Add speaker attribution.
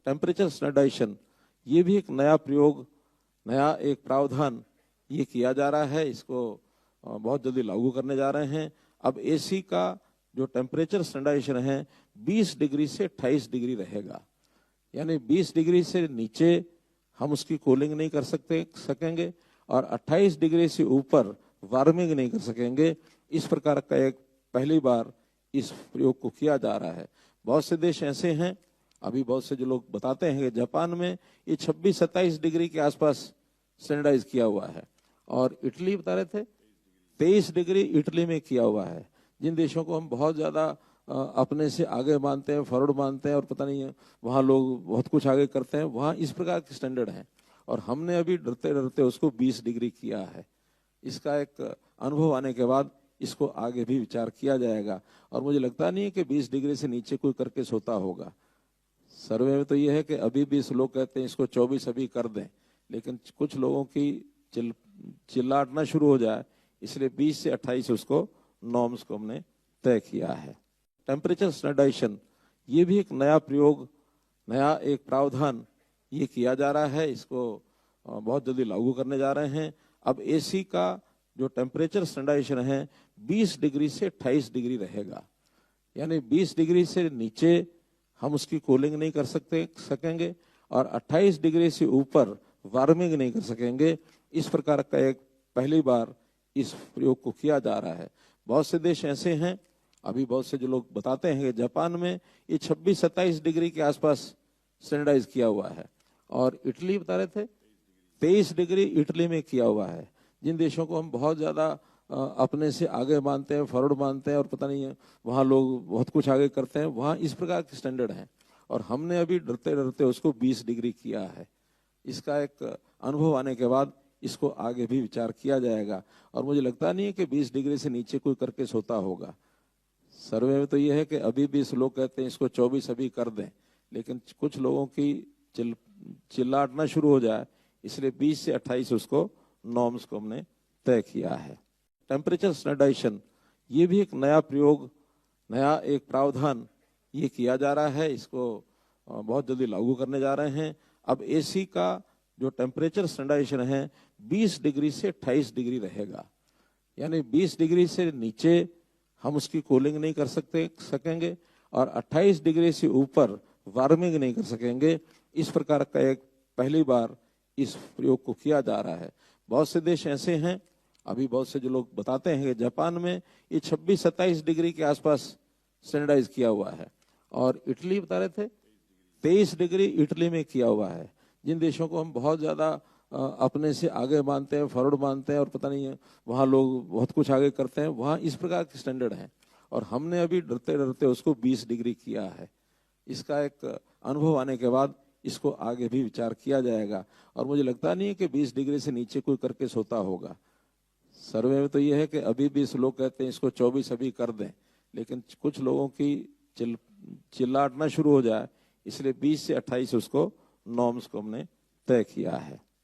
Speaker 1: Temperature standardisation ये भी एक नया प्रयोग, नया एक प्रावधान ये किया जा रहा है। इसको बहुत जल्दी लागू करने जा रहे हैं। अब एसी का जो टेम्परेचर स्टैंडर्डाइजेशन है 20 डिग्री से 28 डिग्री रहेगा, यानी 20 डिग्री से नीचे हम उसकी कूलिंग नहीं कर सकेंगे और 28 डिग्री से ऊपर वार्मिंग नहीं कर सकेंगे। इस प्रकार का एक पहली बार इस प्रयोग को किया जा रहा है। बहुत से देश ऐसे हैं, अभी बहुत से जो लोग बताते हैं कि जापान में ये 26-27 डिग्री के आसपास स्टैंडर्डाइज किया हुआ है, और इटली बता रहे थे 23 डिग्री इटली में किया हुआ है। जिन देशों को हम बहुत ज़्यादा अपने से आगे मानते हैं, फॉरवर्ड मानते हैं और पता नहीं है वहाँ लोग बहुत कुछ आगे करते हैं, वहाँ इस प्रकार के स्टैंडर्ड हैं और हमने अभी डरते डरते उसको 20 डिग्री किया है। इसका एक अनुभव आने के बाद इसको आगे भी विचार किया जाएगा और मुझे लगता नहीं है कि 20 डिग्री से नीचे कोई करके सोता होगा। सर्वे में तो ये है कि अभी 20 लोग कहते हैं इसको 24 अभी कर दें, लेकिन कुछ लोगों की चिल्लाटना शुरू हो जाए, इसलिए 20 से 28 उसको नॉर्म्स को हमने तय किया है। टेम्परेचर स्टैंडर्डाइजेशन ये भी एक नया प्रयोग, नया एक प्रावधान ये किया जा रहा है। इसको बहुत जल्दी लागू करने जा रहे हैं। अब एसी का जो टेम्परेचर स्टैंडर्डाइजेशन है 20 डिग्री से 28 डिग्री रहेगा, यानी 20 डिग्री से नीचे हम उसकी कूलिंग नहीं कर सकेंगे और 28 डिग्री से ऊपर वार्मिंग नहीं कर सकेंगे। इस प्रकार का एक पहली बार इस प्रयोग को किया जा रहा है। बहुत से देश ऐसे हैं, अभी बहुत से जो लोग बताते हैं कि जापान में ये 26-27 डिग्री के आसपास स्टैंडर्डाइज किया हुआ है, और इटली बता रहे थे 23 डिग्री इटली में किया हुआ है। जिन देशों को हम बहुत ज़्यादा अपने से आगे मानते हैं, फॉरवर्ड मानते हैं और पता नहीं है वहाँ लोग बहुत कुछ आगे करते हैं, वहाँ इस प्रकार के स्टैंडर्ड हैं और हमने अभी डरते डरते उसको 20 डिग्री किया है। इसका एक अनुभव आने के बाद इसको आगे भी विचार किया जाएगा और मुझे लगता नहीं है कि 20 डिग्री से नीचे कोई करके सोता होगा। सर्वे में तो ये है कि अभी 20 लोग कहते हैं इसको 24 अभी कर दें, लेकिन कुछ लोगों की चिल्लाटना शुरू हो जाए, इसलिए 20 से 28 उसको नॉर्म्स को हमने तय किया है। टेम्परेचर स्टैंडर्डाइजेशन ये भी एक नया प्रयोग, नया एक प्रावधान ये किया जा रहा है। इसको बहुत जल्दी लागू करने जा रहे हैं। अब एसी का जो टेम्परेचर स्टैंडर्डाइजेशन है 20 डिग्री से 28 डिग्री रहेगा, यानी 20 डिग्री से नीचे हम उसकी कूलिंग नहीं कर सकेंगे और 28 डिग्री से ऊपर वार्मिंग नहीं कर सकेंगे। इस प्रकार का एक पहली बार इस प्रयोग को किया जा रहा है। बहुत से देश ऐसे हैं, अभी बहुत से जो लोग बताते हैं कि जापान में ये 26-27 डिग्री के आसपास स्टैंडर्डाइज किया हुआ है, और इटली बता रहे थे 23 डिग्री इटली में किया हुआ है। जिन देशों को हम बहुत ज़्यादा अपने से आगे मानते हैं, फॉरवर्ड मानते हैं और पता नहीं है वहाँ लोग बहुत कुछ आगे करते हैं, वहाँ इस प्रकार के स्टैंडर्ड हैं और हमने अभी डरते डरते उसको 20 डिग्री किया है। इसका एक अनुभव आने के बाद इसको आगे भी विचार किया जाएगा और मुझे लगता नहीं है कि 20 डिग्री से नीचे कोई करके सोता होगा। सर्वे में तो ये है कि अभी 20 लोग कहते हैं इसको 24 अभी कर दें, लेकिन कुछ लोगों की चिल्लाटना शुरू हो जाए, इसलिए 20 से 28 उसको नॉर्म्स को हमने तय किया है।